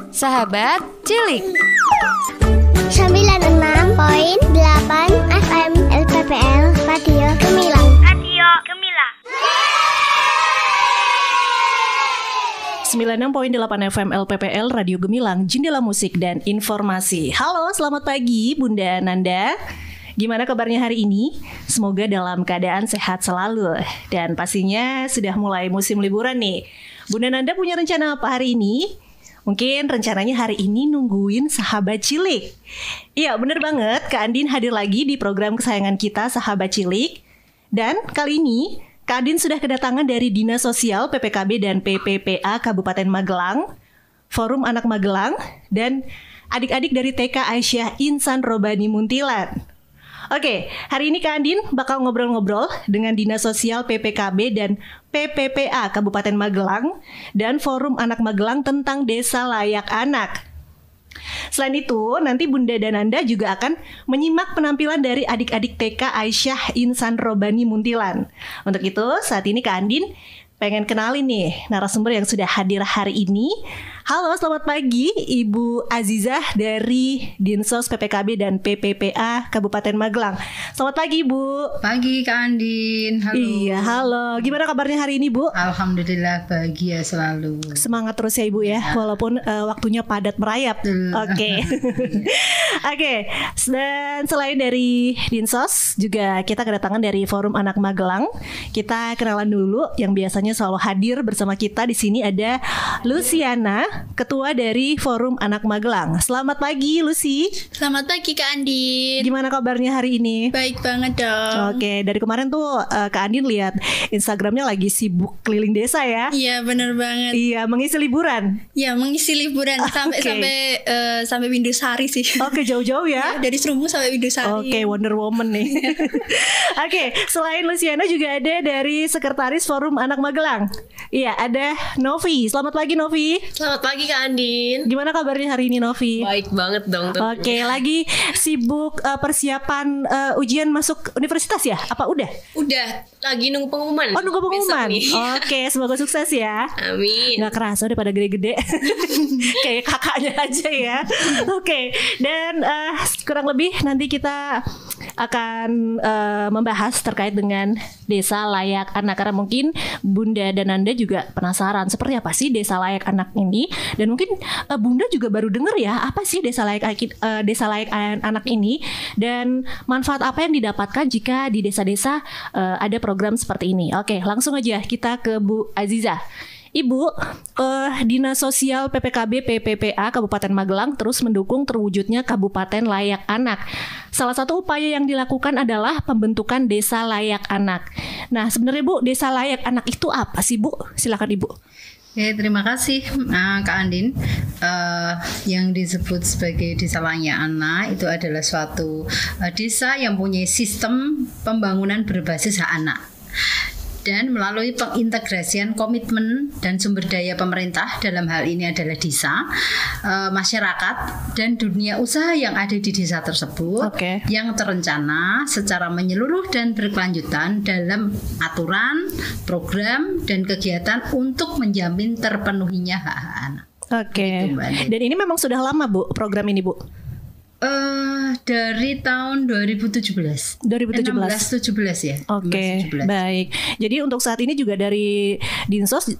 Sahabat Cilik 96.8 FM LPPL Radio Gemilang. Radio Gemilang. 96.8 FM LPPL Radio Gemilang, jendela musik dan informasi. Halo, selamat pagi Bunda Nanda. Gimana kabarnya hari ini? Semoga dalam keadaan sehat selalu. Dan pastinya sudah mulai musim liburan nih. Bunda Nanda punya rencana apa hari ini? Mungkin rencananya hari ini nungguin Sahabat Cilik. Iya, bener banget, Kak Andin hadir lagi di program kesayangan kita Sahabat Cilik. Dan kali ini Kak Andin sudah kedatangan dari Dinas Sosial PPKB dan PPPA Kabupaten Magelang, Forum Anak Magelang, dan adik-adik dari TK Aisyah Insan Robani Muntilan. Oke, hari ini Kak Andin bakal ngobrol-ngobrol dengan Dinas Sosial PPKB dan PPPA Kabupaten Magelang dan Forum Anak Magelang tentang Desa Layak Anak. Selain itu, nanti Bunda dan Anda juga akan menyimak penampilan dari adik-adik TK Aisyah Insan Robani Muntilan. Untuk itu, saat ini Kak Andin pengen kenalin nih narasumber yang sudah hadir hari ini. Halo, selamat pagi Ibu Azizah dari Dinsos PPKB dan PPPA Kabupaten Magelang. Selamat pagi Ibu. Pagi Kak Andin. Halo. Iya, halo. Gimana kabarnya hari ini Bu? Alhamdulillah bahagia selalu. Semangat terus ya Ibu ya, walaupun waktunya padat merayap. Oke. Oke. Dan selain dari Dinsos, juga kita kedatangan dari Forum Anak Magelang. Kita kenalan dulu, yang biasanya selalu hadir bersama kita di sini ada Luciana, Ketua dari Forum Anak Magelang. Selamat pagi Lucy. Selamat pagi Kak Andin. Gimana kabarnya hari ini? Baik banget dong. Oke, dari kemarin tuh Kak Andin lihat Instagramnya lagi sibuk keliling desa ya. Iya benar banget. Iya, mengisi liburan. Iya, mengisi liburan sampai Windusari sih. Oke, jauh-jauh ya. Dari Serumbu sampai Windusari. Oke, Wonder Woman nih. Oke, selain Luciana juga ada dari Sekretaris Forum Anak Magelang. Iya, ada Novi. Selamat pagi Novi. Selamat pagi Kak Andin. Gimana kabarnya hari ini Novi? Baik banget dong. Oke, lagi sibuk persiapan ujian masuk universitas ya? Apa udah? Udah, lagi nunggu pengumuman. Oh, nunggu pengumuman. Besok Oke, semoga sukses ya. Amin. Gak kerasa udah pada gede-gede. Kayak kakaknya aja ya. Oke, dan kurang lebih nanti kita akan membahas terkait dengan Desa Layak Anak. Karena mungkin Bunda dan Anda juga penasaran seperti apa sih Desa Layak Anak ini. Dan mungkin Bunda juga baru dengar ya, apa sih Desa Layak Anak ini, dan manfaat apa yang didapatkan jika di desa-desa ada program seperti ini. Oke, langsung aja kita ke Bu Azizah. Ibu, Dinas Sosial PPKB PPPA Kabupaten Magelang terus mendukung terwujudnya Kabupaten Layak Anak. Salah satu upaya yang dilakukan adalah pembentukan Desa Layak Anak. Nah, sebenarnya Bu, Desa Layak Anak itu apa sih Bu? Silakan Ibu. Oke, terima kasih Kak Andin. Yang disebut sebagai Desa Layak Anak itu adalah suatu desa yang punya sistem pembangunan berbasis hak anak. Dan melalui pengintegrasian komitmen dan sumber daya pemerintah, dalam hal ini adalah desa, masyarakat dan dunia usaha yang ada di desa tersebut, yang terencana secara menyeluruh dan berkelanjutan dalam aturan, program dan kegiatan untuk menjamin terpenuhinya hak-hak anak. Oke. Dan ini memang sudah lama Bu program ini Bu? Dari tahun 2017 ya. Oke, baik. Jadi untuk saat ini juga dari Dinsos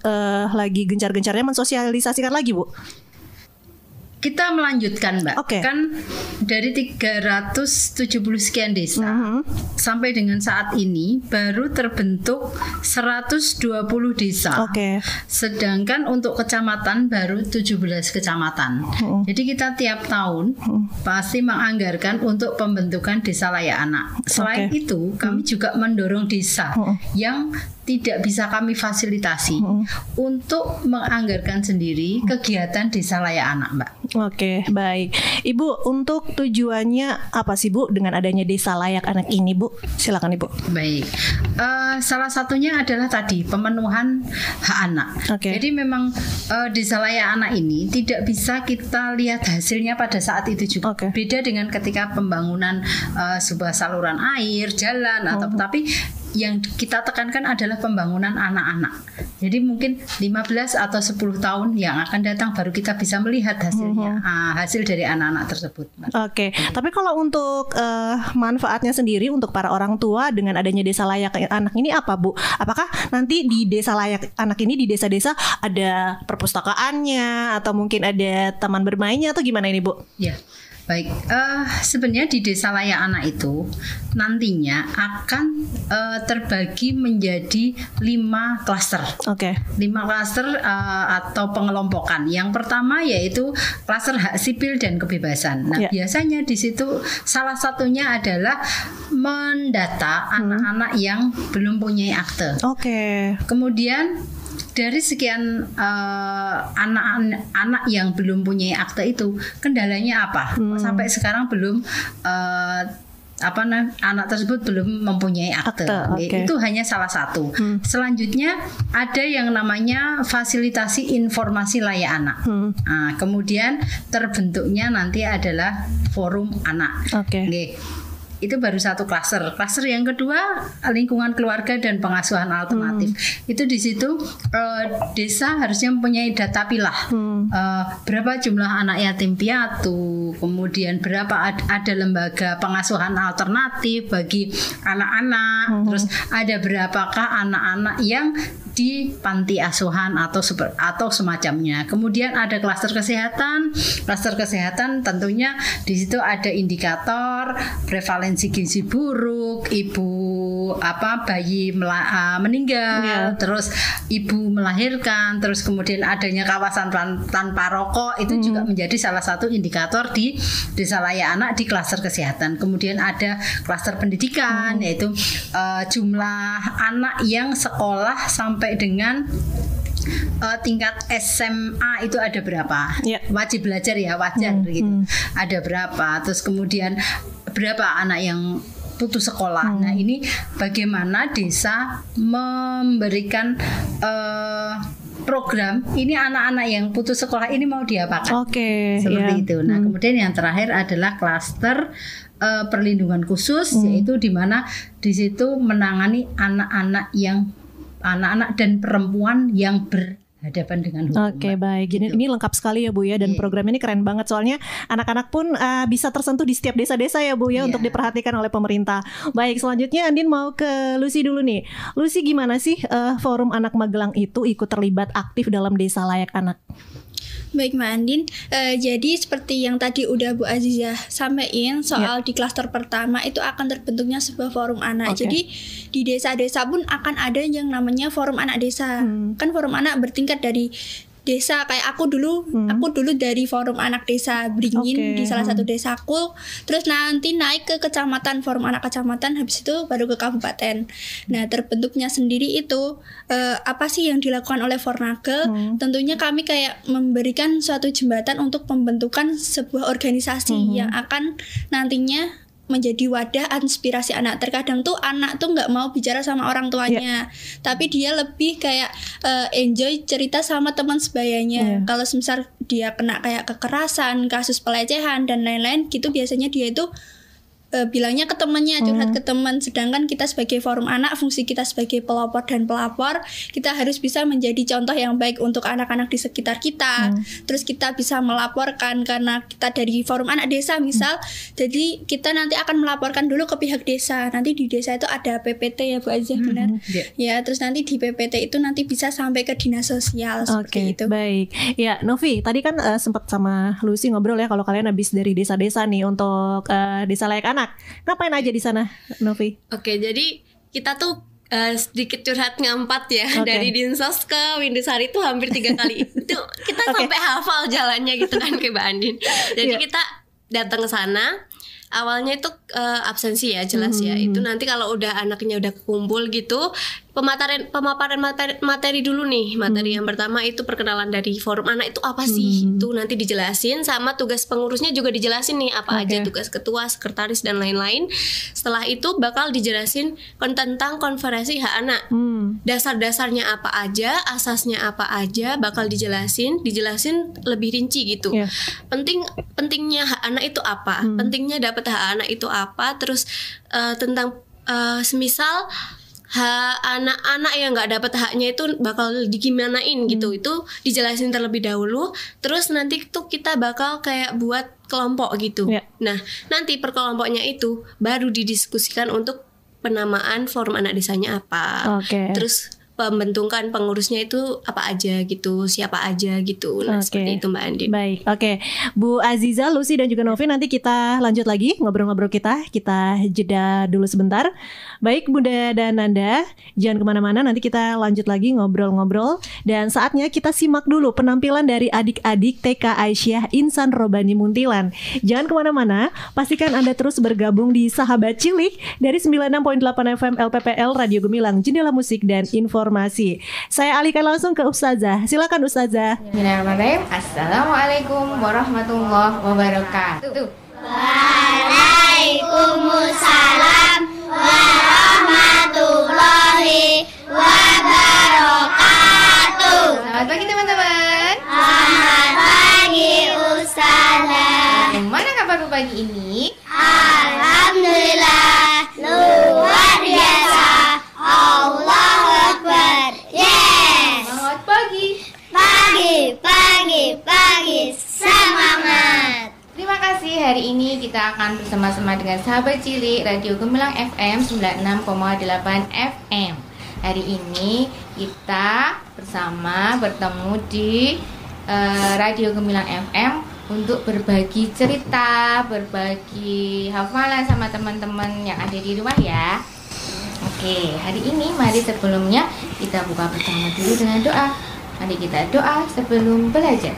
lagi gencar-gencarnya mensosialisasikan lagi Bu? Kita melanjutkan Mbak. Kan dari 370 sekian desa sampai dengan saat ini baru terbentuk 120 desa. Sedangkan untuk kecamatan baru 17 kecamatan. Jadi kita tiap tahun pasti menganggarkan untuk pembentukan Desa Layak Anak. Selain itu kami juga mendorong desa yang tidak bisa kami fasilitasi untuk menganggarkan sendiri kegiatan Desa Layak Anak, Mbak. Oke, baik. Ibu, untuk tujuannya apa sih Bu dengan adanya Desa Layak Anak ini, Bu? Silakan Ibu. Baik. Salah satunya adalah tadi pemenuhan hak anak. Jadi memang Desa Layak Anak ini tidak bisa kita lihat hasilnya pada saat itu juga. Beda dengan ketika pembangunan sebuah saluran air, jalan atau tapi yang kita tekankan adalah pembangunan anak-anak. Jadi mungkin 15 atau 10 tahun yang akan datang baru kita bisa melihat hasilnya, hasil dari anak-anak tersebut. Oke. Tapi kalau untuk manfaatnya sendiri untuk para orang tua dengan adanya desa layak anak ini apa, Bu? Apakah nanti di desa layak anak ini di desa-desa ada perpustakaannya atau mungkin ada taman bermainnya atau gimana ini, Bu? Ya. Baik, sebenarnya di desa layak anak itu nantinya akan terbagi menjadi 5 klaster. Oke. 5 klaster atau pengelompokan. Yang pertama yaitu klaster hak sipil dan kebebasan. Nah, biasanya di situ salah satunya adalah mendata anak-anak yang belum punya akte. Oke. Kemudian dari sekian anak-anak yang belum punya akte itu kendalanya apa? Sampai sekarang belum anak tersebut belum mempunyai akte. Okay. Itu hanya salah satu. Selanjutnya ada yang namanya fasilitasi informasi layak anak. Nah, kemudian terbentuknya nanti adalah forum anak. Okay. Itu baru satu klaster. Klaster yang kedua lingkungan keluarga dan pengasuhan alternatif. Itu di situ desa harusnya mempunyai data pilah. Berapa jumlah anak yatim piatu, kemudian berapa ada lembaga pengasuhan alternatif bagi anak-anak, terus ada berapakah anak-anak yang di panti asuhan atau semacamnya. Kemudian ada klaster kesehatan. Klaster kesehatan tentunya di situ ada indikator prevalensi gizi buruk, bayi meninggal, terus ibu melahirkan, terus kemudian adanya kawasan tanpa rokok, itu juga menjadi salah satu indikator di desa layak anak di klaster kesehatan. Kemudian ada klaster pendidikan, yaitu jumlah anak yang sekolah sampai dengan tingkat SMA itu ada berapa? Wajib belajar ya, wajar gitu. Ada berapa? Terus kemudian berapa anak yang putus sekolah. Nah, ini bagaimana desa memberikan program ini anak-anak yang putus sekolah ini mau diapakan? Seperti itu. Nah, kemudian yang terakhir adalah klaster perlindungan khusus, yaitu di mana di situ menangani anak-anak dan perempuan yang berhadapan dengan hukum. Baik. Jadi ini lengkap sekali ya, Bu ya, dan program ini keren banget soalnya anak-anak pun bisa tersentuh di setiap desa-desa ya, Bu ya, untuk diperhatikan oleh pemerintah. Baik, selanjutnya Andin mau ke Lucy dulu nih. Lucy, gimana sih Forum Anak Magelang itu ikut terlibat aktif dalam desa layak anak? Baik Mbak Andin, jadi seperti yang tadi udah Bu Azizah sampaikan soal di klaster pertama itu akan terbentuknya sebuah forum anak. Jadi di desa-desa pun akan ada yang namanya forum anak desa. Kan forum anak bertingkat dari desa, kayak aku dulu dari forum anak desa Beringin di salah satu desaku, terus nanti naik ke kecamatan, forum anak kecamatan, habis itu baru ke kabupaten. Nah, terbentuknya sendiri itu apa sih yang dilakukan oleh Fornagel? Tentunya kami kayak memberikan suatu jembatan untuk pembentukan sebuah organisasi yang akan nantinya menjadi wadah inspirasi anak. Terkadang tuh anak tuh nggak mau bicara sama orang tuanya, tapi dia lebih kayak enjoy cerita sama teman sebayanya. Kalau misal dia kena kayak kekerasan, kasus pelecehan dan lain-lain gitu, biasanya dia itu bilangnya ke temannya, curhat ke teman. Sedangkan kita sebagai forum anak, fungsi kita sebagai pelopor dan pelapor, kita harus bisa menjadi contoh yang baik untuk anak-anak di sekitar kita. Terus kita bisa melaporkan, karena kita dari forum anak desa misal, jadi kita nanti akan melaporkan dulu ke pihak desa. Nanti di desa itu ada PPT ya Bu Azizah, benar? Ya, terus nanti di PPT itu nanti bisa sampai ke dinas sosial seperti itu. Baik. Ya, Novi, tadi kan sempat sama Lucy ngobrol ya, kalau kalian habis dari desa-desa nih untuk desa layak anak. Ngapain aja di sana, Novi? Jadi kita tuh sedikit curhat ngampat ya, dari Dinsos ke Windusari itu hampir 3 kali. Itu kita sampai hafal jalannya gitu kan kayak Mbak Andin. Jadi kita datang ke sana. Awalnya itu absensi ya, jelas ya. Itu nanti kalau udah anaknya udah kumpul gitu, pemaparan materi dulu nih. Materi yang pertama itu perkenalan dari forum anak itu apa sih? Itu nanti dijelasin, sama tugas pengurusnya juga dijelasin nih, apa aja tugas ketua, sekretaris dan lain-lain. Setelah itu bakal dijelasin tentang konferensi hak anak. Dasar-dasarnya apa aja, asasnya apa aja bakal dijelasin lebih rinci gitu. Pentingnya hak anak itu apa? Pentingnya dapat hak anak itu apa? Terus tentang semisal anak-anak yang nggak dapat haknya itu bakal digimanain gitu. Itu dijelasin terlebih dahulu, terus nanti tuh kita bakal kayak buat kelompok gitu. Nah, nanti per kelompoknya itu baru didiskusikan untuk penamaan forum anak desanya apa. Terus pembentukan pengurusnya itu apa aja gitu, siapa aja gitu. Nah, seperti itu Mbak Andin. Baik, Bu Aziza, Lucy dan juga Novi, nanti kita lanjut lagi ngobrol-ngobrol kita jeda dulu sebentar. Baik Bunda dan Nanda, jangan kemana-mana, nanti kita lanjut lagi ngobrol-ngobrol. Dan saatnya kita simak dulu penampilan dari adik-adik TK Aisyah Insan Robani Muntilan. Jangan kemana-mana, pastikan Anda terus bergabung di Sahabat Cilik dari 96.8 FM LPPL Radio Gemilang, Jendela Musik dan Informasi. Saya alihkan langsung ke Ustazah. Silakan Ustazah. Bismillahirrahmanirrahim. Assalamualaikum warahmatullahi wabarakatuh. Waalaikumsalam warahmatullahi wabarakatuh. Selamat pagi teman-teman. Selamat pagi Ustazah. Gimana kabar pagi ini? Alhamdulillah, luar biasa. Allahu Akbar. Yes. Selamat pagi. Pagi, semangat. Terima kasih. Hari ini kita akan bersama-sama dengan Sahabat Cilik Radio Gemilang FM 96,8 FM. Hari ini kita bertemu di Radio Gemilang FM untuk berbagi cerita, berbagi hafalan sama teman-teman yang ada di rumah ya. Oke, hari ini mari sebelumnya kita buka bersama dulu dengan doa. Mari kita doa sebelum belajar.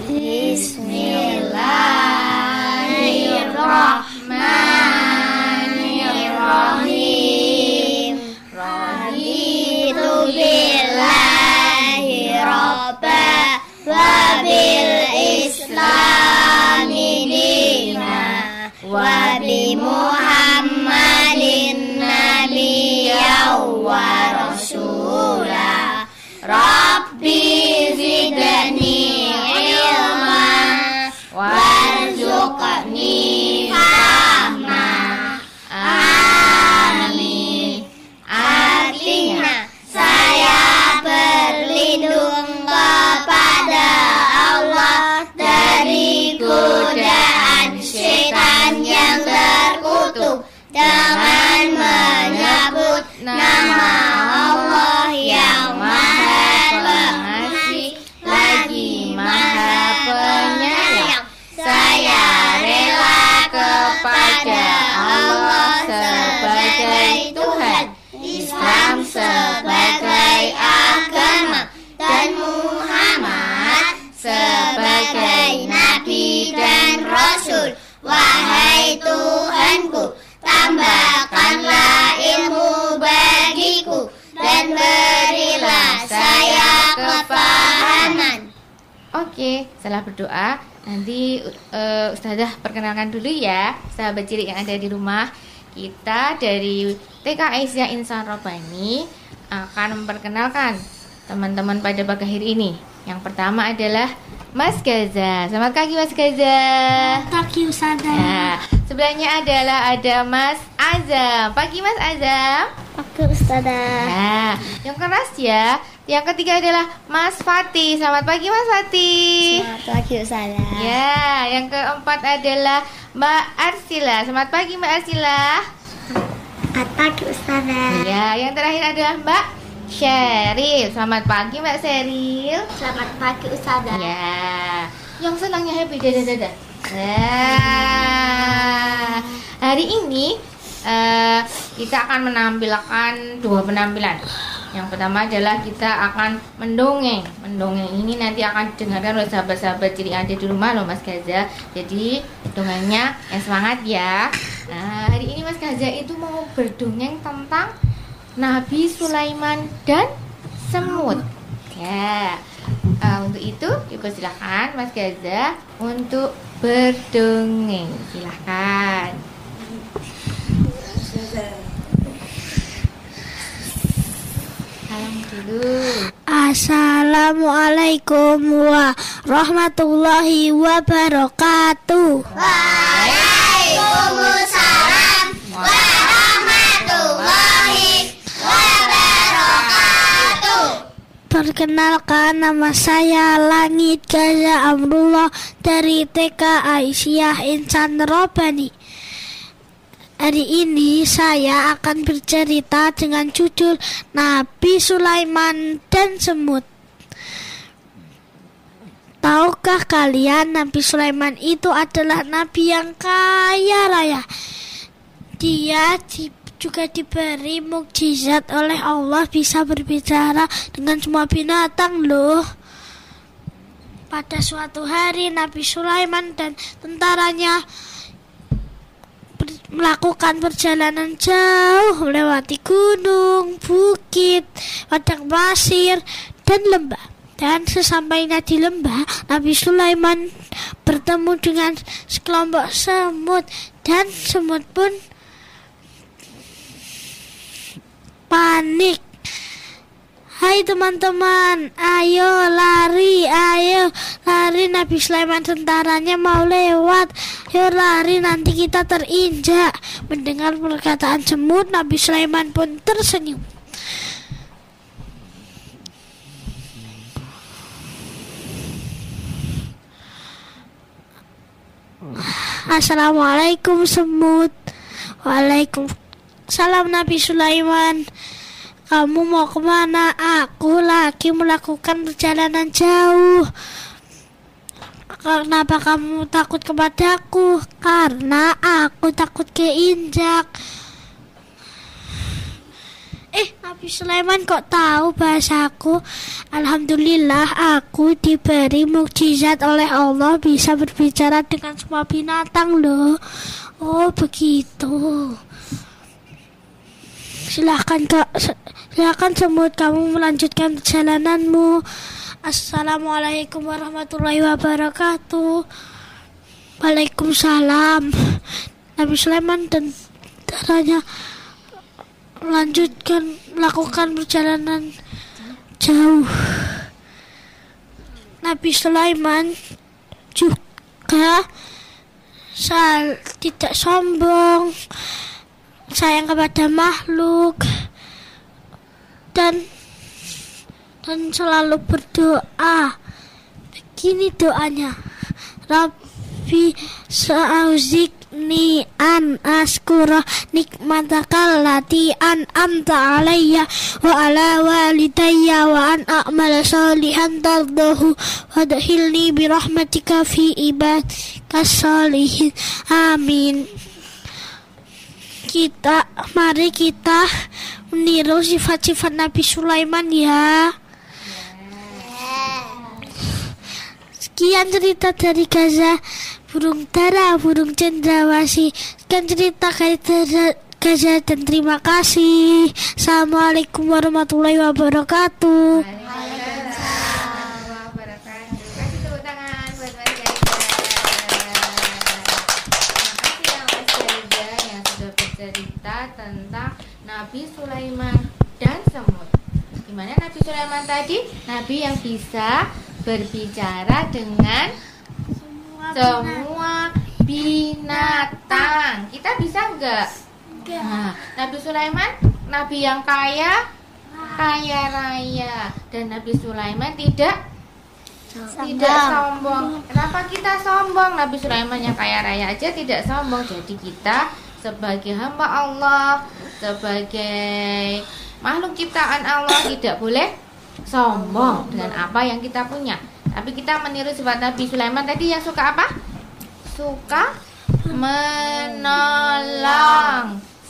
Bismillahirrahmanirrahim. Raditu billahi robba wa bil islami dina wa bi Muhammadin nabiyya wa rasula. Rabbi zidni ilma warzuqni fahma. Amin. Artinya saya berlindung kepada Allah dari godaan setan yang terkutuk dengan menyebut nama Allah yang Maha Pengasih lagi Maha Penyayang. Saya rela kepada Allah sebagai Tuhan, Islam sebagai agama, dan Muhammad sebagai Nabi dan Rasul. Wahai Tuhanku, tambahkanlah ilmu bagiku dan berilah saya kepahaman. Oke, setelah berdoa, nanti Ustazah perkenalkan dulu ya sahabat cilik yang ada di rumah. Kita dari TK Aisyah Insan Robani akan memperkenalkan teman-teman pada pagi hari ini. Yang pertama adalah Mas Gaza. Selamat pagi Mas Gaza. Pagi Ustazah. Nah, sebelahnya ada Mas Azam. Pagi Mas Azam. Pagi Ustazah. Nah, yang keras ya. Yang ketiga adalah Mas Fatih. Selamat pagi Mas Fatih. Selamat pagi Ustazah. Ya, yang keempat adalah Mbak Arsila. Selamat pagi Mbak Arsila. Selamat pagi Ustazah. Ya, yang terakhir adalah Mbak Sheryl. Selamat pagi Mbak Sheryl. Selamat pagi Ustazah. Ya, yang senangnya happy dadah. Nah, hari ini kita akan menampilkan dua penampilan. Yang pertama adalah kita akan mendongeng. Mendongeng ini nanti akan didengarkan oleh sahabat-sahabat cilik yang ada di rumah loh Mas Gaza. Jadi dongengnya yang semangat ya. Nah, hari ini Mas Gaza itu mau berdongeng tentang Nabi Sulaiman dan semut. Ya, untuk itu silakan Mas Gaza untuk berdongeng. Silakan. Salam dulu. Assalamualaikum warahmatullahi wabarakatuh. Waalaikumsalam warahmatullahi wabarakatuh. Perkenalkan, nama saya Langit Gaza Amrullah dari TK Aisyah Insan Robani. Hari ini saya akan bercerita dengan judul Nabi Sulaiman dan Semut. Tahukah kalian Nabi Sulaiman itu adalah nabi yang kaya raya? Dia juga diberi mukjizat oleh Allah, bisa berbicara dengan semua binatang loh. Pada suatu hari Nabi Sulaiman dan tentaranya melakukan perjalanan jauh melewati gunung, bukit, padang pasir, dan lembah. Dan sesampainya di lembah, Nabi Sulaiman bertemu dengan sekelompok semut, dan semut pun panik. Hai teman-teman, ayo lari. Nabi Sulaiman tentaranya mau lewat. Ayo lari, nanti kita terinjak. Mendengar perkataan semut, Nabi Sulaiman pun tersenyum. Assalamualaikum semut. Waalaikumsalam Nabi Sulaiman. Kamu mau kemana? Aku lagi melakukan perjalanan jauh. Kenapa kamu takut kepadaku? Karena aku takut keinjak. Nabi Sulaiman kok tahu bahasaku? Alhamdulillah, aku diberi mukjizat oleh Allah, bisa berbicara dengan semua binatang loh. Oh begitu. Silakan semut, kamu melanjutkan perjalananmu. Assalamualaikum warahmatullahi wabarakatuh. Waalaikumsalam. Nabi Sulaiman dan tentaranya melakukan perjalanan jauh. Nabi Sulaiman juga tidak sombong, sayang kepada makhluk, dan selalu berdoa. Begini doanya, Rabbi sa'auzikni an askura nikmataka allati an'amta alayya wa ala walidayya wa an a'mala salihan tardahu wadkhilni birahmatika fi ibadika salihin. Amin. Mari kita meniru sifat-sifat Nabi Sulaiman ya. Sekian cerita dari Gaza, burung dara, burung cendrawasih. Sekian cerita Gaza dan terima kasih. Assalamualaikum warahmatullahi wabarakatuh. Kasih tepuk tangan buat Mas Gaza. Yang sudah bercerita tentang Nabi Sulaiman dan semut. Gimana Nabi Sulaiman tadi? Nabi yang bisa berbicara dengan semua binatang. Kita bisa enggak? Nah, Nabi Sulaiman nabi yang kaya raya, dan Nabi Sulaiman tidak sombong. Kenapa kita sombong? Nabi Sulaiman yang kaya raya aja tidak sombong. Jadi kita sebagai hamba Allah, sebagai makhluk ciptaan Allah tidak boleh sombong dengan apa yang kita punya. Tapi kita meniru sifat Nabi Sulaiman tadi yang suka apa? Suka menolong,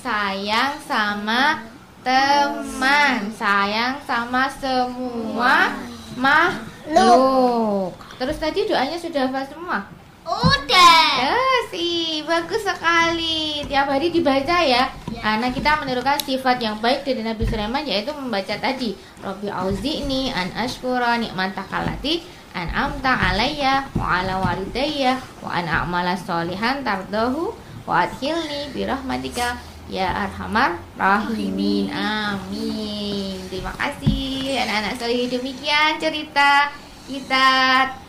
sayang sama teman, sayang sama semua makhluk. Terus tadi doanya sudah hafal semua? Udah. Sih, bagus sekali. Tiap hari dibaca ya. Karena kita menirukan sifat yang baik dari Nabi Sulaiman, yaitu membaca tadi. Rabbi auzi'ni an ashkura nikmataka allati an'amta alayya wa ala walidayya wa an a'mala sholihan tardahu wa adkhilni bi rahmatika ya arhamar rahimin. Amin. Terima kasih anak-anak solih. Demikian cerita kita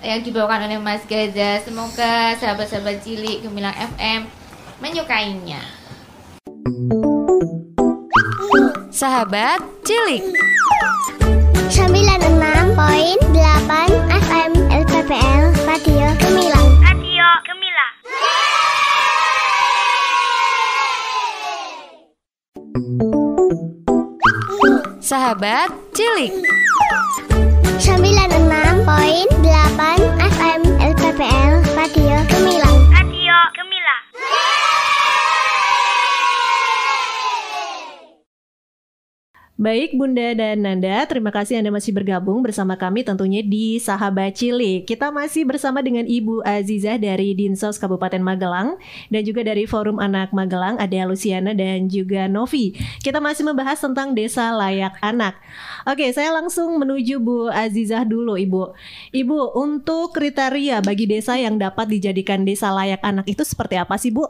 yang dibawakan oleh Mas Gaza. Semoga sahabat-sahabat cilik Gemilang FM menyukainya. Sahabat cilik. 96 FM LPPL Radio Gemilang. Sahabat Cilik. 96.8 FM LPPL Radio Gemilang. Baik Bunda dan Nanda, terima kasih Anda masih bergabung bersama kami tentunya di Sahabat Cilik. Kita masih bersama dengan Ibu Azizah dari Dinsos Kabupaten Magelang dan juga dari Forum Anak Magelang ada Luciana dan juga Novi. Kita masih membahas tentang Desa Layak Anak. Oke, saya langsung menuju Bu Azizah dulu Ibu. Ibu, untuk kriteria bagi desa yang dapat dijadikan desa layak anak itu seperti apa sih Bu?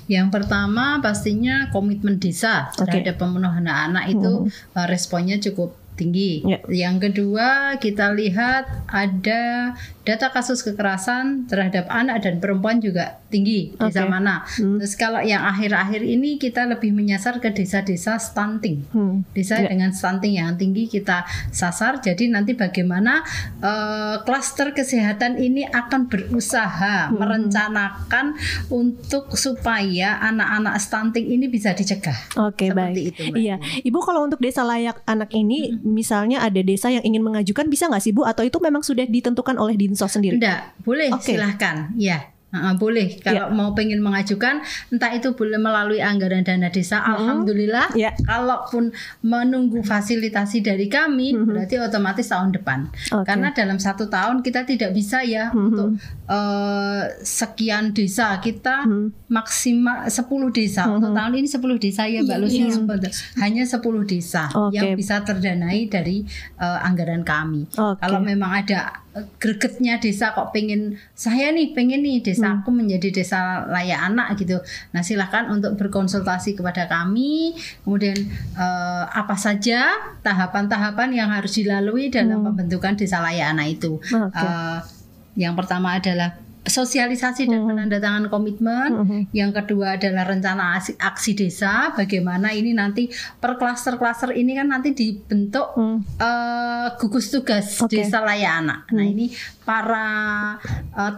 Yang pertama pastinya komitmen desa terhadap pemenuhan anak itu responnya cukup tinggi. Yang kedua kita lihat ada data kasus kekerasan terhadap anak dan perempuan juga tinggi desa mana. Terus kalau yang akhir-akhir ini kita lebih menyasar ke desa-desa stunting, desa dengan stunting yang tinggi kita sasar. Jadi nanti bagaimana klaster kesehatan ini akan berusaha merencanakan untuk supaya anak-anak stunting ini bisa dicegah. Oke, baik. Itu, iya, Ibu kalau untuk desa layak anak ini misalnya ada desa yang ingin mengajukan bisa nggak sih Bu? Atau itu memang sudah ditentukan oleh Dinsos sendiri? Enggak, boleh silahkan. Ya. Boleh kalau mau pengen mengajukan, entah itu boleh melalui anggaran dana desa. Alhamdulillah. Kalaupun menunggu fasilitasi dari kami, berarti otomatis tahun depan. Karena dalam 1 tahun kita tidak bisa ya untuk sekian desa, kita maksimal 10 desa. Untuk tahun ini 10 desa ya Mbak Lucy. Hanya 10 desa yang bisa terdanai dari anggaran kami. Kalau memang ada gregetnya desa kok pengen nih desa aku menjadi desa layak anak gitu. Nah silahkan untuk berkonsultasi kepada kami. Kemudian apa saja tahapan-tahapan yang harus dilalui dalam pembentukan desa layak anak itu. Yang pertama adalah sosialisasi dan penandatangan komitmen. Yang kedua adalah rencana aksi desa. Bagaimana ini nanti per klaster-klaster ini kan nanti dibentuk gugus tugas desa layak anak. Nah ini para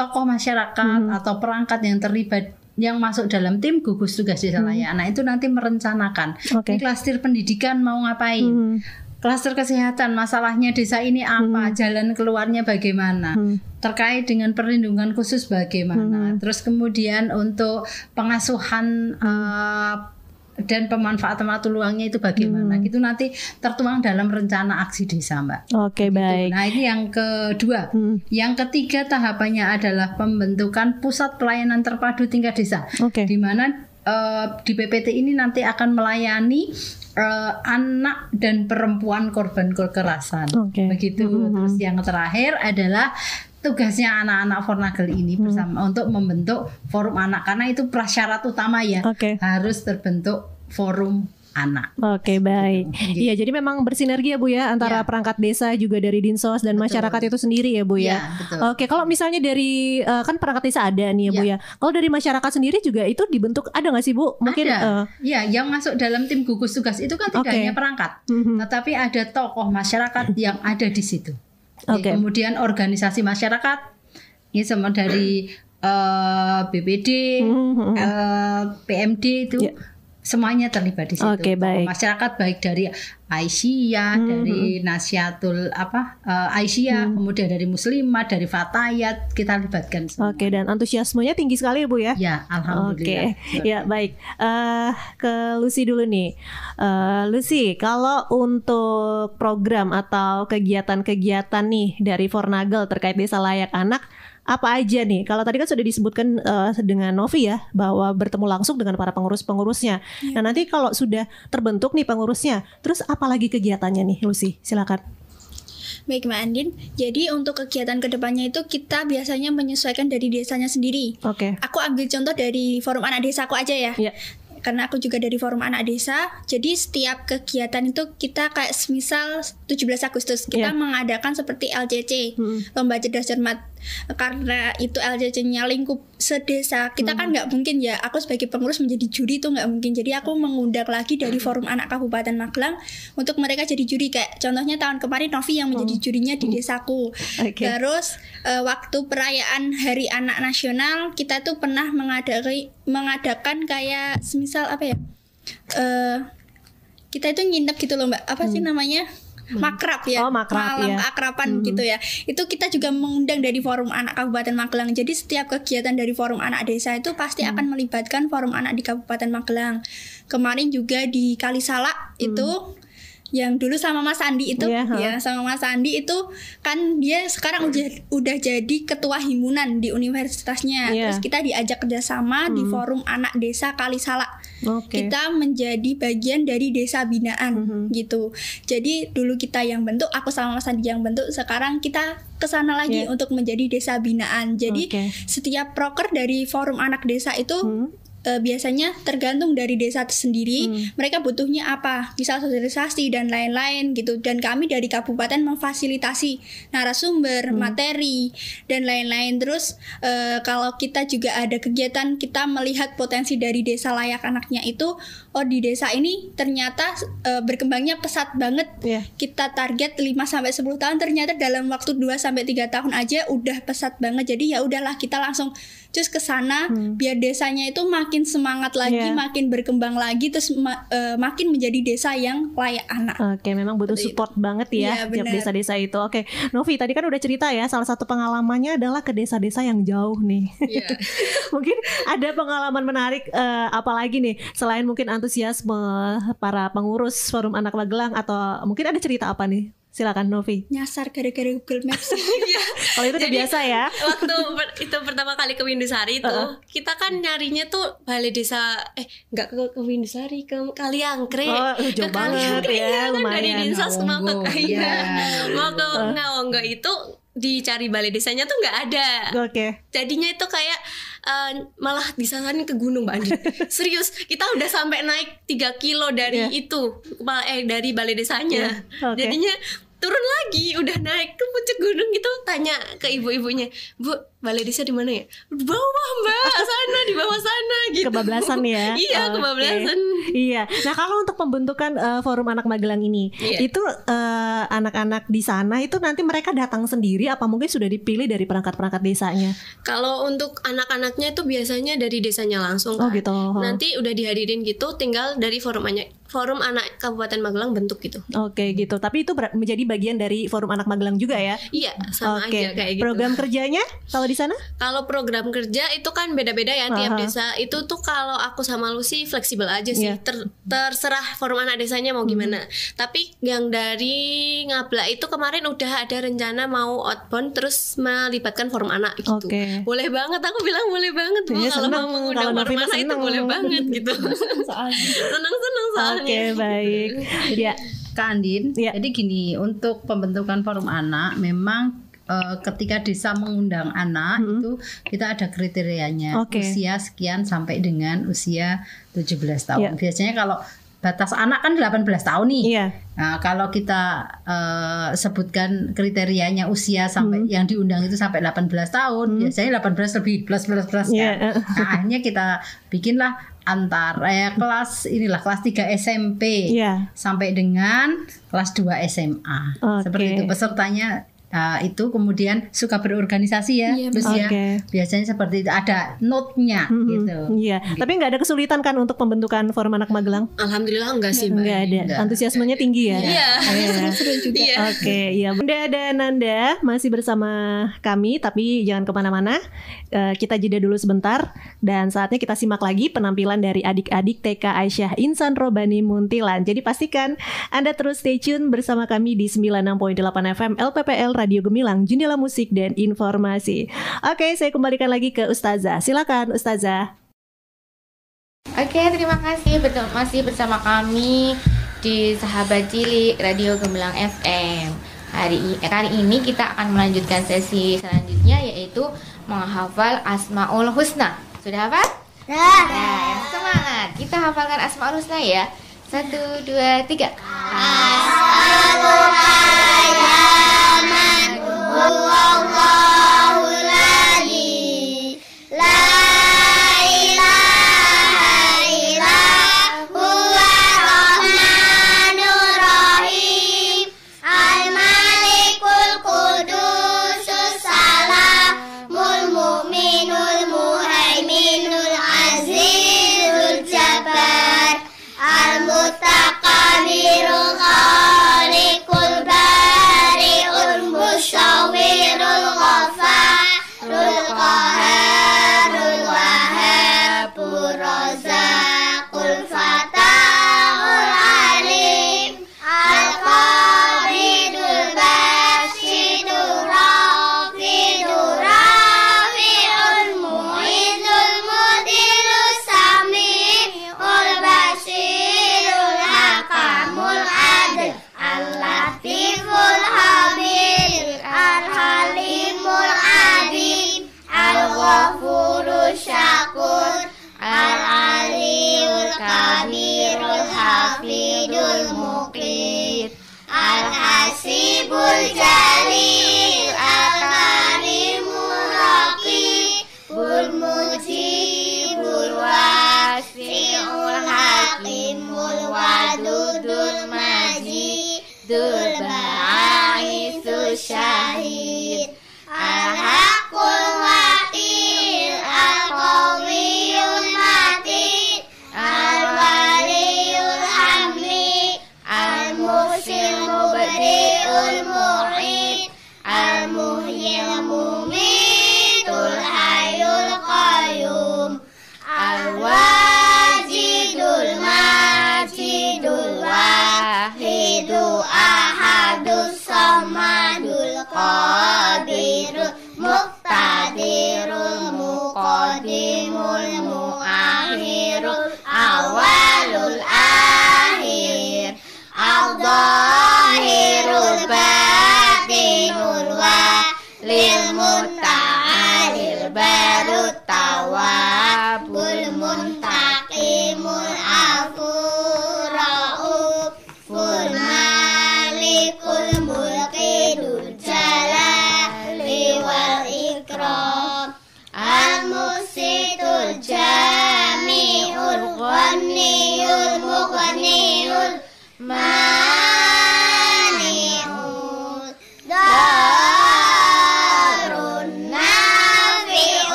tokoh masyarakat atau perangkat yang terlibat yang masuk dalam tim gugus tugas desa layak anak itu nanti merencanakan di klaster pendidikan mau ngapain. Klaster kesehatan, masalahnya desa ini apa, jalan keluarnya bagaimana, terkait dengan perlindungan khusus bagaimana, terus kemudian untuk pengasuhan dan pemanfaatan waktu luangnya itu bagaimana, gitu nanti tertuang dalam rencana aksi desa Mbak. Oke, baik. Nah ini yang kedua. Yang ketiga tahapannya adalah pembentukan pusat pelayanan terpadu tingkat desa, di mana di PPT ini nanti akan melayani anak dan perempuan korban kekerasan. Begitu. Terus yang terakhir adalah tugasnya anak-anak Fornagel ini bersama untuk membentuk forum anak, karena itu prasyarat utama ya, harus terbentuk forum anak. Oke, baik. Iya, jadi memang bersinergi ya Bu ya antara perangkat desa juga dari Dinsos dan masyarakat itu sendiri ya Bu ya. Oke, kalau misalnya dari kan perangkat desa ada nih ya Bu ya. Kalau dari masyarakat sendiri juga itu dibentuk ada nggak sih Bu? Mungkin ya, yang masuk dalam tim gugus tugas itu kan tidak hanya perangkat, tetapi ada tokoh masyarakat yang ada di situ. Kemudian organisasi masyarakat, ini sama dari BPD, PMD itu semuanya terlibat di situ. Baik. Masyarakat baik dari Aisyah, dari Nasyatul Aisyah, kemudian dari Muslimat, dari Fatayat, kita libatkan semua. Dan antusiasmenya tinggi sekali ya Bu ya. Ya, alhamdulillah. Ya, baik. Ke Lucy dulu nih. Lucy, kalau untuk program atau kegiatan-kegiatan nih dari Fornagel terkait desa layak anak, apa aja nih? Kalau tadi kan sudah disebutkan dengan Novi ya, bahwa bertemu langsung dengan para pengurus-pengurusnya. Nah nanti kalau sudah terbentuk nih pengurusnya, terus apa lagi kegiatannya nih Lucy? Silakan. Baik Mbak Andin, jadi untuk kegiatan kedepannya itu kita biasanya menyesuaikan dari desanya sendiri. Aku ambil contoh dari forum anak desaku aja ya. karena aku juga dari Forum Anak Desa. Jadi setiap kegiatan itu kita kayak semisal 17 Agustus kita mengadakan seperti LCC, lomba cerdas cermat. Karena itu LCC-nya lingkup sedesa, kita kan nggak mungkin ya aku sebagai pengurus menjadi juri itu nggak mungkin. Jadi aku mengundang lagi dari Forum Anak Kabupaten Magelang untuk mereka jadi juri. Kayak contohnya tahun kemarin Novi yang menjadi jurinya di desaku. Terus waktu perayaan Hari Anak Nasional kita tuh pernah mengadakan kayak semisal apa ya, kita itu nginep gitu loh Mbak, apa sih namanya, makrab ya, malam akraban gitu ya. Itu kita juga mengundang dari Forum Anak Kabupaten Magelang. Jadi setiap kegiatan dari Forum Anak Desa itu pasti akan melibatkan Forum Anak di Kabupaten Magelang. Kemarin juga di Kalisalak itu yang dulu sama Mas Andi itu ya, sama Mas Andi itu kan dia sekarang udah jadi ketua himpunan di universitasnya. Terus kita diajak kerjasama di Forum Anak Desa Kalisalak. Kita menjadi bagian dari desa binaan gitu. Jadi dulu kita yang bentuk, aku sama Mas Andi yang bentuk, sekarang kita kesana lagi untuk menjadi desa binaan. Jadi setiap proker dari Forum Anak Desa itu biasanya tergantung dari desa sendiri, mereka butuhnya apa, misal sosialisasi dan lain-lain gitu. Dan kami dari kabupaten memfasilitasi narasumber, materi dan lain-lain. Terus kalau kita juga ada kegiatan, kita melihat potensi dari desa layak anaknya itu, oh di desa ini ternyata berkembangnya pesat banget. Kita target 5-10 tahun, ternyata dalam waktu 2-3 tahun aja udah pesat banget. Jadi ya udahlah kita langsung cus ke sana biar desanya itu makin semangat lagi, makin berkembang lagi, terus makin menjadi desa yang layak anak. Memang butuh support banget ya tiap desa-desa itu. Novi tadi kan udah cerita ya, salah satu pengalamannya adalah ke desa-desa yang jauh nih. Mungkin ada pengalaman menarik apalagi nih selain mungkin antusiasme para pengurus Forum Anak Magelang, atau mungkin ada cerita apa nih? Silakan Novi. Nyasar gara-gara Google Maps. Kalau itu udah biasa ya. Waktu itu pertama kali ke Windusari itu, kita kan nyarinya tuh balai desa, nggak ke Windusari, ke Kaliangkre. Jauh banget ya, kan lumayan. dari Dinsos mau ke mau ke Ngawonggo itu dicari balai desanya tuh nggak ada. Jadinya itu kayak malah disaranin ke gunung Mbak Andin. Serius, kita udah sampai naik 3 kilo dari itu, dari balai desanya. Jadinya turun lagi, udah naik ke puncak gunung gitu, tanya ke ibu-ibunya, Bu, balai desa di mana ya? Di bawah Mbak, sana, di bawah sana gitu. Kebablasan ya. Iya, kebablasan. Iya. Nah, kalau untuk pembentukan Forum Anak Magelang ini, itu anak-anak di sana itu nanti mereka datang sendiri apa mungkin sudah dipilih dari perangkat-perangkat desanya? Kalau untuk anak-anaknya itu biasanya dari desanya langsung kan. Gitu. Nanti udah dihadirin gitu, tinggal dari Forum Anak Kabupaten Magelang bentuk gitu. Gitu. Tapi itu menjadi bagian dari Forum Anak Magelang juga ya? Iya, sama aja kayak gitu. Program kerjanya kalau di sana? Kalau program kerja itu kan beda-beda ya tiap desa. Itu tuh kalau aku sama Lucy fleksibel aja sih. Terserah Forum Anak Desanya mau gimana. Tapi yang dari Ngabla itu kemarin udah ada rencana mau outbound terus melibatkan Forum Anak gitu. Boleh banget, aku bilang boleh banget Bu, kalau mau mengundang Forum Anak itu boleh banget gitu. Senang-senang soalnya. Baik. Ya, Kak Andin, jadi gini, untuk pembentukan Forum Anak memang ketika desa mengundang anak itu kita ada kriterianya, usia sekian sampai dengan usia 17 tahun. Biasanya kalau batas anak kan 18 tahun nih. Nah, kalau kita sebutkan kriterianya usia sampai yang diundang itu sampai 18 tahun, biasanya 18 lebih plus kan. Nah, akhirnya kita bikinlah kelas 3 SMP sampai dengan kelas 2 SMA. Seperti itu pesertanya. Itu kemudian suka berorganisasi ya, terus biasanya seperti itu ada note-nya gitu. Tapi nggak ada kesulitan kan untuk pembentukan Forum Anak Magelang? Alhamdulillah enggak sih Mbak. Nggak ada. Antusiasmenya tinggi ya. Seru juga. Bunda dan Nanda masih bersama kami, tapi jangan kemana-mana. Kita jeda dulu sebentar dan saatnya kita simak lagi penampilan dari adik-adik TK Aisyah Insan Robani Muntilan. Jadi pastikan Anda terus stay tune bersama kami di 96.8 FM LPPL Radio Gemilang, Jendela Musik dan Informasi. Saya kembalikan lagi ke Ustazah. Silakan Ustazah. Terima kasih. Masih bersama kami di Sahabat Cilik Radio Gemilang FM. Hari ini kita akan melanjutkan sesi selanjutnya, yaitu menghafal Asmaul Husna. Sudah hafal? Semangat. kita hafalkan Asmaul Husna ya. 1, 2, 3.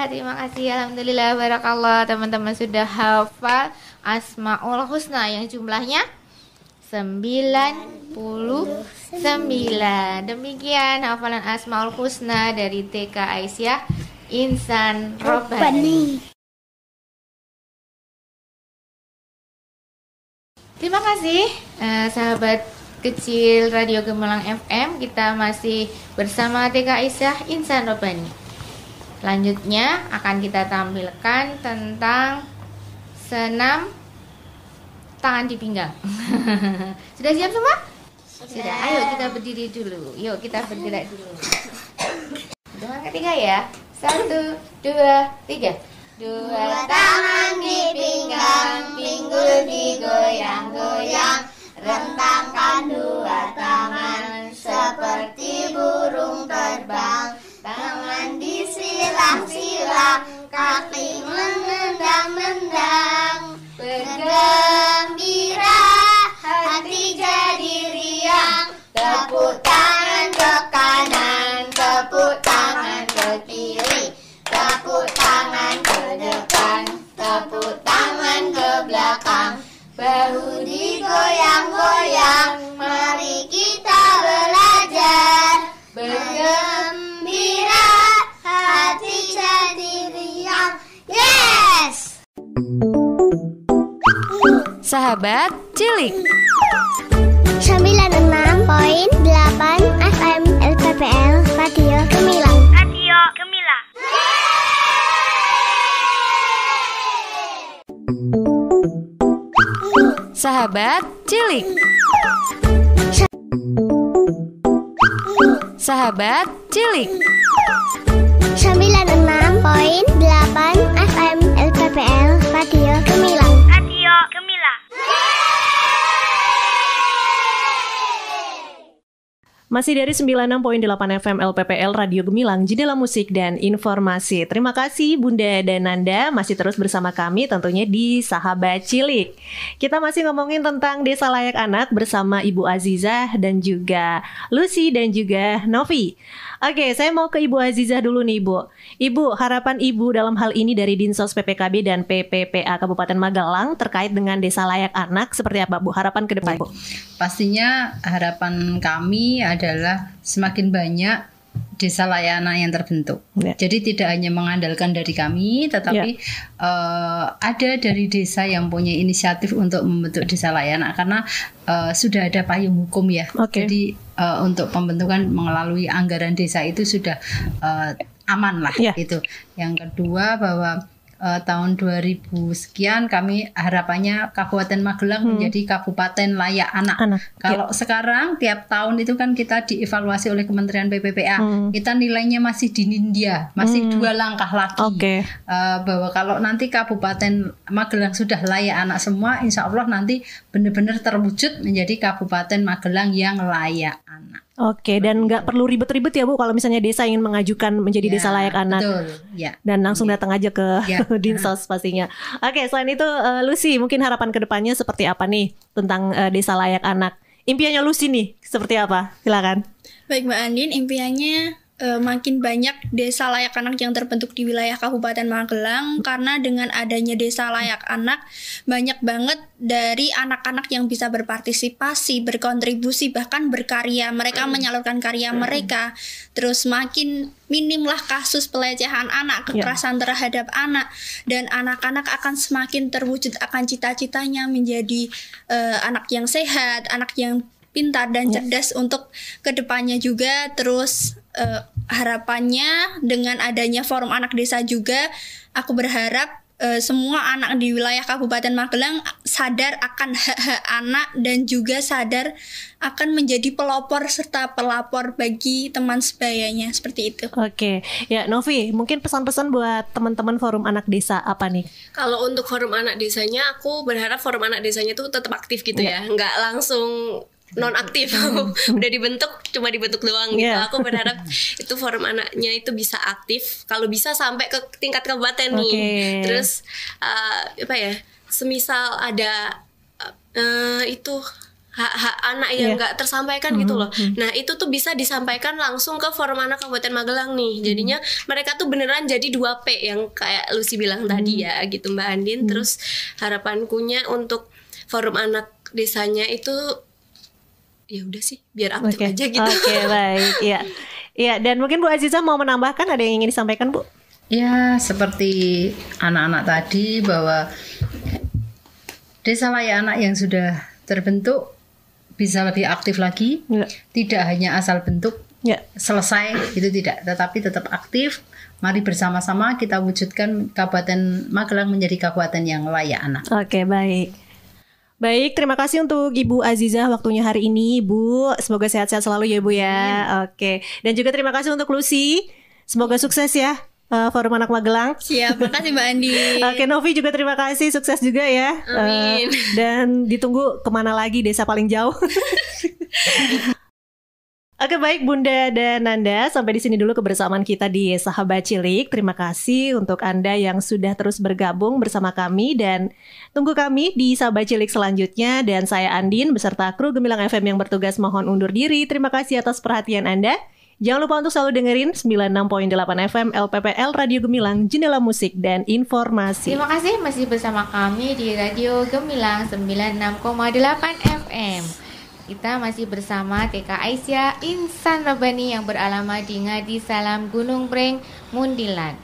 Terima kasih, alhamdulillah, barakallah, teman-teman sudah hafal Asmaul Husna yang jumlahnya 99. Demikian hafalan Asmaul Husna dari TK Aisyah Insan Robbani. Terima kasih sahabat kecil Radio Gemilang FM. Kita masih bersama TK Aisyah Insan Robbani. Selanjutnya akan kita tampilkan tentang senam tangan di pinggang. Sudah siap semua? Sudah. Ayo kita berdiri dulu. Yuk kita bergerak dulu. Dengan ketiga ya. 1, 2, 3. 2 tangan di pinggang, pinggul digoyang-goyang, rentangkan 2 tangan seperti burung terbang. Tangan disilang-silang, kaki menendang-nendang. Bergembira, hati jadi riang. Tepuk tangan ke kanan, tepuk tangan ke kiri, tepuk tangan ke depan, tepuk tangan ke belakang. Bahu digoyang-goyang, mari kita belajar. Bergembira, hati jadi riang. Yes! Sahabat Cilik 96.8 FM LPP LPPL Radio Gemilang. Radio Gemilang. Sahabat Cilik. Sahabat Cilik. 96.8 FM LPPL Radio Gemilang. Radio Gemilang. Masih dari 96.8 FM LPPL Radio Gemilang, Jendela Musik dan Informasi. Terima kasih Bunda dan Nanda masih terus bersama kami tentunya di Sahabat Cilik. Kita masih ngomongin tentang Desa Layak Anak bersama Ibu Azizah dan juga Lucy dan juga Novi. Oke, saya mau ke Ibu Azizah dulu nih Ibu. Ibu, harapan Ibu dalam hal ini dari Dinsos PPKB dan PPPA Kabupaten Magelang terkait dengan Desa Layak Anak seperti apa Bu? Harapan ke depan Bu? Pastinya harapan kami adalah semakin banyak desa layak anak yang terbentuk. Jadi tidak hanya mengandalkan dari kami, tetapi ada dari desa yang punya inisiatif untuk membentuk desa layak anak karena sudah ada payung hukum ya. Jadi untuk pembentukan melalui anggaran desa itu sudah aman lah itu. Yang kedua bahwa tahun 2000 sekian kami harapannya Kabupaten Magelang menjadi Kabupaten Layak Anak. Kalau sekarang tiap tahun itu kan kita dievaluasi oleh Kementerian PPPA, kita nilainya masih di Nindya, masih 2 langkah lagi. Bahwa kalau nanti Kabupaten Magelang sudah layak anak semua, insya Allah nanti benar-benar terwujud menjadi Kabupaten Magelang yang layak anak. Dan nggak perlu ribet-ribet ya Bu kalau misalnya desa ingin mengajukan menjadi desa layak anak. Betul, dan langsung datang aja ke Dinsos pastinya. Selain itu Lucy, mungkin harapan kedepannya seperti apa nih tentang desa layak anak? Impiannya Lucy nih seperti apa? Silakan. Baik Mbak Andin, impiannya makin banyak desa layak anak yang terbentuk di wilayah Kabupaten Magelang karena dengan adanya desa layak anak banyak banget dari anak-anak yang bisa berpartisipasi, berkontribusi, bahkan berkarya. Mereka menyalurkan karya mereka. Terus makin minimlah kasus pelecehan anak, kekerasan terhadap anak, dan anak-anak akan semakin terwujud akan cita-citanya menjadi anak yang sehat, anak yang pintar dan cerdas untuk kedepannya juga. Terus harapannya dengan adanya forum anak desa juga, aku berharap semua anak di wilayah Kabupaten Magelang sadar akan hak-hak anak dan juga sadar akan menjadi pelopor serta pelapor bagi teman sebayanya, seperti itu. Novi, mungkin pesan-pesan buat teman-teman forum anak desa apa nih? Kalau untuk forum anak desanya, aku berharap forum anak desanya tuh tetap aktif gitu ya, nggak langsung non aktif. Udah dibentuk cuma dibentuk doang gitu. Aku berharap itu forum anaknya itu bisa aktif, kalau bisa sampai ke tingkat kabupaten nih. Terus semisal ada itu hak-hak anak yang nggak tersampaikan gitu loh. Nah itu tuh bisa disampaikan langsung ke forum anak Kabupaten Magelang nih. Jadinya mereka tuh beneran jadi 2P yang kayak Lucy bilang tadi ya gitu Mbak Andin. Terus harapankunya untuk forum anak desanya itu ya udah sih biar aktif aja gitu. Baik. Dan mungkin Bu Azizah mau menambahkan, ada yang ingin disampaikan Bu? Ya, seperti anak-anak tadi bahwa desa layak anak yang sudah terbentuk bisa lebih aktif lagi. Tidak hanya asal bentuk selesai itu tidak, tetapi tetap aktif. Mari bersama-sama kita wujudkan Kabupaten Magelang menjadi kabupaten yang layak anak. Baik, terima kasih untuk Ibu Azizah waktunya hari ini, Bu. Semoga sehat-sehat selalu ya, Bu ya. Dan juga terima kasih untuk Lucy. Semoga sukses ya Forum Anak Magelang. Siap, makasih Mbak Andi. Novi juga terima kasih, sukses juga ya. Amin. Dan ditunggu kemana lagi desa paling jauh. Baik Bunda dan Nanda, sampai di sini dulu kebersamaan kita di Sahabat Cilik. Terima kasih untuk Anda yang sudah terus bergabung bersama kami dan tunggu kami di Sahabat Cilik selanjutnya. Dan saya Andin beserta kru Gemilang FM yang bertugas mohon undur diri. Terima kasih atas perhatian Anda. Jangan lupa untuk selalu dengerin 96.8 FM LPPL Radio Gemilang, Jendela Musik dan Informasi. Terima kasih masih bersama kami di Radio Gemilang 96,8 FM. Kita masih bersama TK Aisyah Insan Rabbani yang beralamat di Ngadi Salam Gunung Breng, Mundilan.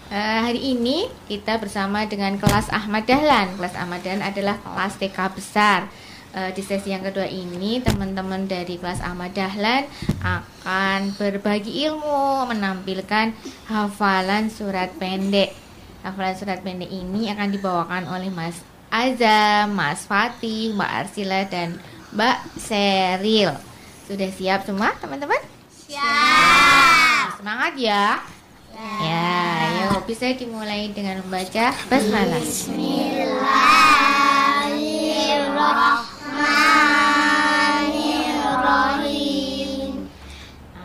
Hari ini kita bersama dengan kelas Ahmad Dahlan. Kelas Ahmad Dahlan adalah kelas TK besar. di sesi yang kedua ini teman-teman dari kelas Ahmad Dahlan akan berbagi ilmu, menampilkan hafalan surat pendek. Hafalan surat pendek ini akan dibawakan oleh Mas Azam, Mas Fatih, Mbak Arsila, dan Mbak Seril. Sudah siap semua teman-teman? Siap. Semangat ya. Ya, ayo bisa dimulai dengan membaca basmalah. Bismillahirrahmanirrahim.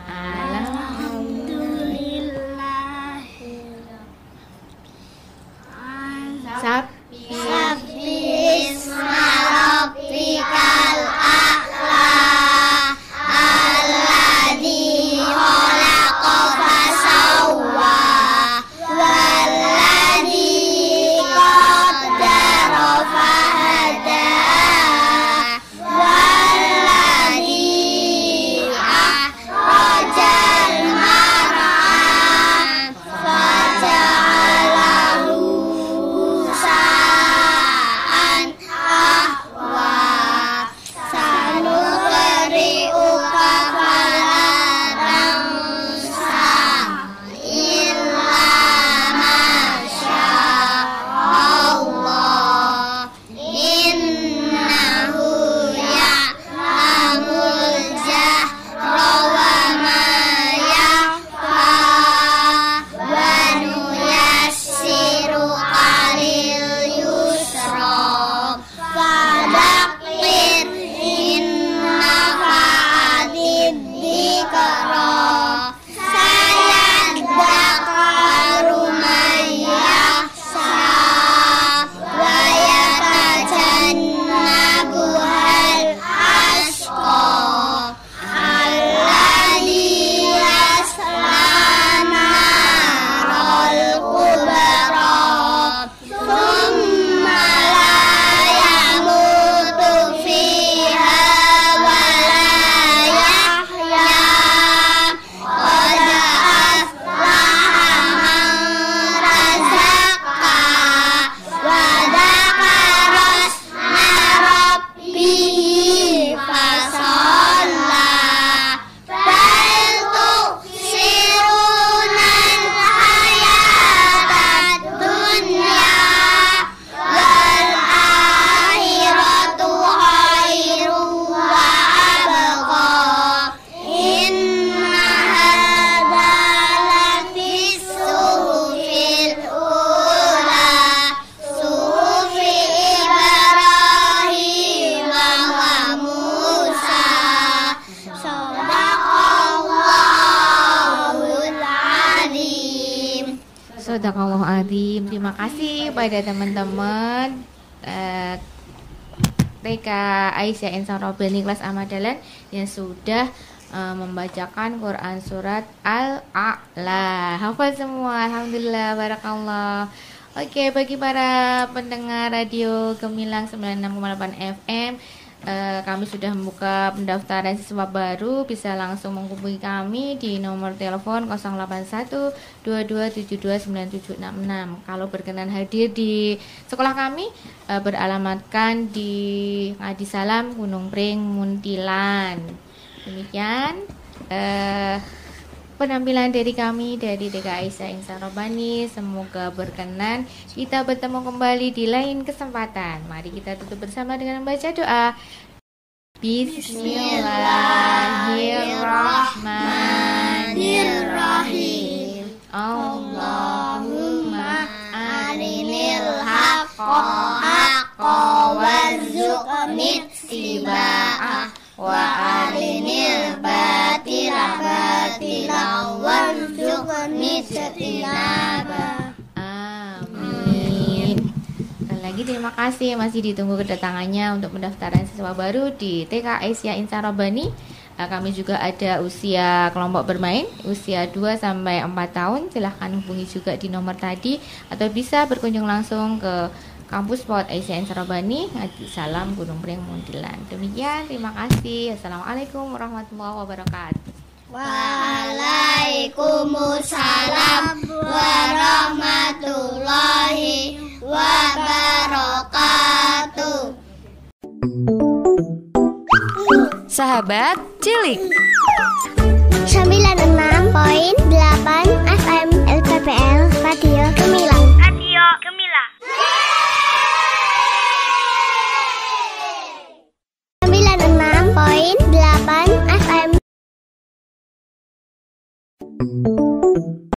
Alhamdulillah. Bisma rabbikal a'la alladzi khalaqa fasawwa walladzi qaddara fahada walladzi akhrajal mar'a faja'alahu sa'an ahwa sanuqri'uka fala tansa illa ma sya'allah innahu ya'lamul jahra wa ma yakhfa wa nuyassiruka lil yusra fadzakir in nafa'atid dzikra sayadzakkaru man yakhsha wa yatajannabuhal ashqa alladzi yasla narul kubra thumma la yamutu fiha wa la yahya qad aflaha man tazakka wa dzakara isma rabbih fasalla bal tu'thirunal hayatad dunya wal akhiratu khairun wa abqa inna hadza lafis suhufil ula suhufi Ibrahim wa Musa sadaqallahul azim. Sadaqallahu azim. Terima kasih pada teman-teman TK Aisyah Insan Robbani kelas Ahmad Dahlan yang sudah membacakan Quran surat Al-A'la. Hafal semua, alhamdulillah, barakallah. Oke, bagi para pendengar radio Gemilang 96,8 FM, kami sudah membuka pendaftaran siswa baru. Bisa langsung menghubungi kami di nomor telepon 081 22729766. Kalau berkenan hadir di sekolah kami, beralamatkan di Ngadi Salam, Gunung Pring, Muntilan. Demikian penampilan dari kami dari TK Aisyah Insan Robbani. Semoga berkenan. Kita bertemu kembali di lain kesempatan. Mari kita tutup bersama dengan membaca doa. Bismillahirrahmanirrahim. Allahumma arinil haqqa haqqa warzuqni ittiba'ah wa arinil batila batila warzuqni ijtinabah. Amin. Sekali lagi terima kasih, masih ditunggu kedatangannya untuk pendaftaran siswa baru di TK Aisyah Insan Robbani. Kami juga ada usia kelompok bermain usia 2 sampai 4 tahun. Silahkan hubungi juga di nomor tadi atau bisa berkunjung langsung ke Kampus PAUD Aisyah Insan Robbani, Ngadi Salam, Gunung Pring, Muntilan. Demikian, terima kasih. Assalamualaikum warahmatullahi wabarakatuh. Waalaikumsalam warahmatullahi wabarakatuh. Sahabat Cilik. 96.8